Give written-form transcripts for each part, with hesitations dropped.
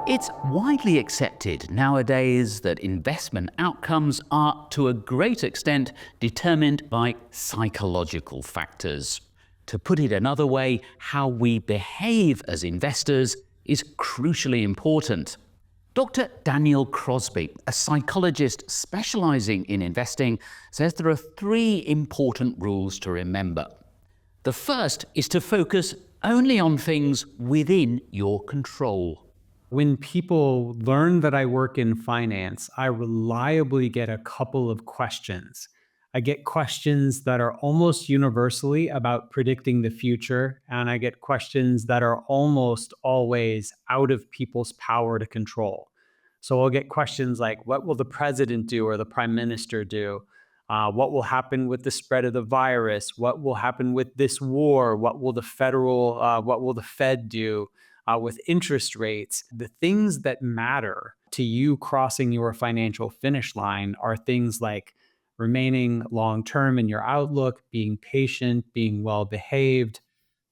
It's widely accepted nowadays that investment outcomes are, to a great extent, determined by psychological factors. To put it another way, how we behave as investors is crucially important. Dr. Daniel Crosby, a psychologist specializing in investing, says there are three important rules to remember. The first is to focus only on things within your control. When people learn that I work in finance, I reliably get a couple of questions. I get questions that are almost universally about predicting the future, and I get questions that are almost always out of people's power to control. So I'll get questions like, what will the president do or the prime minister do? What will happen with the spread of the virus? What will happen with this war? What will the Fed do? With interest rates, the things that matter to you crossing your financial finish line are things like remaining long term in your outlook, being patient, being well behaved,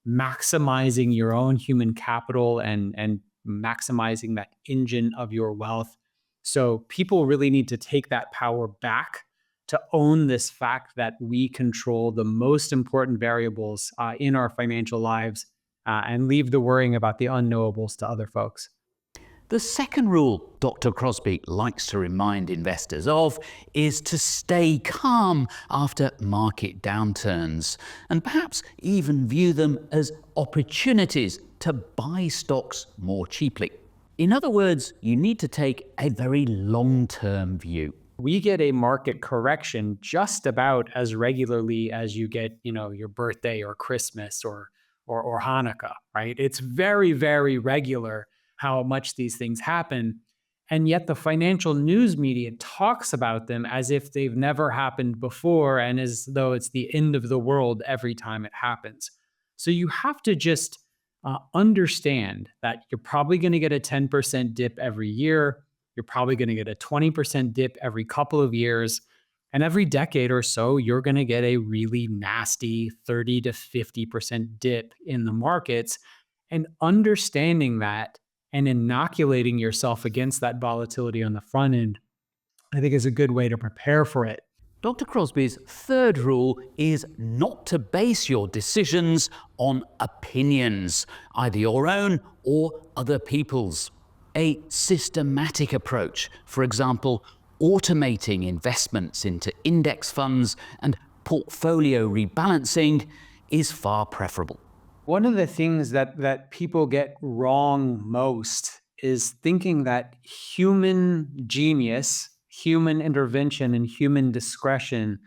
maximizing your own human capital and maximizing that engine of your wealth. So people really need to take that power back to own this fact that we control the most important variables in our financial lives and leave the worrying about the unknowables to other folks. The second rule Dr. Crosby likes to remind investors of is to stay calm after market downturns, and perhaps even view them as opportunities to buy stocks more cheaply. In other words, you need to take a very long-term view. We get a market correction just about as regularly as you get, your birthday or Christmas or Hanukkah, right? It's very, very regular how much these things happen. And yet the financial news media talks about them as if they've never happened before and as though it's the end of the world every time it happens. So you have to just understand that you're probably going to get a 10% dip every year. You're probably going to get a 20% dip every couple of years. And every decade or so, you're going to get a really nasty 30 to 50% dip in the markets. And understanding that and inoculating yourself against that volatility on the front end, I think is a good way to prepare for it. Dr. Crosby's third rule is not to base your decisions on opinions, either your own or other people's. A systematic approach, for example, automating investments into index funds and portfolio rebalancing, is far preferable. One of the things that people get wrong most is thinking that human genius, human intervention, and human discretion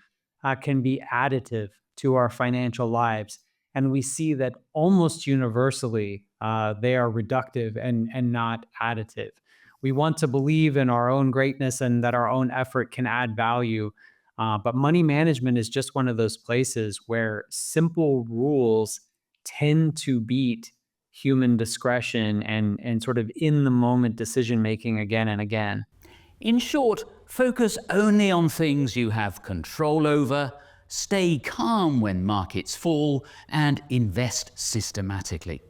can be additive to our financial lives. And we see that almost universally, they are reductive and not additive. We want to believe in our own greatness and that our own effort can add value. But money management is just one of those places where simple rules tend to beat human discretion and sort of in the moment decision making again and again. In short, focus only on things you have control over, stay calm when markets fall, and invest systematically.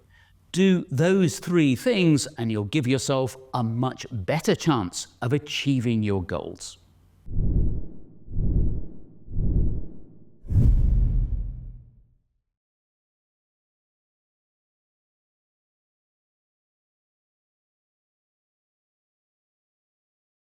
Do those three things and you'll give yourself a much better chance of achieving your goals.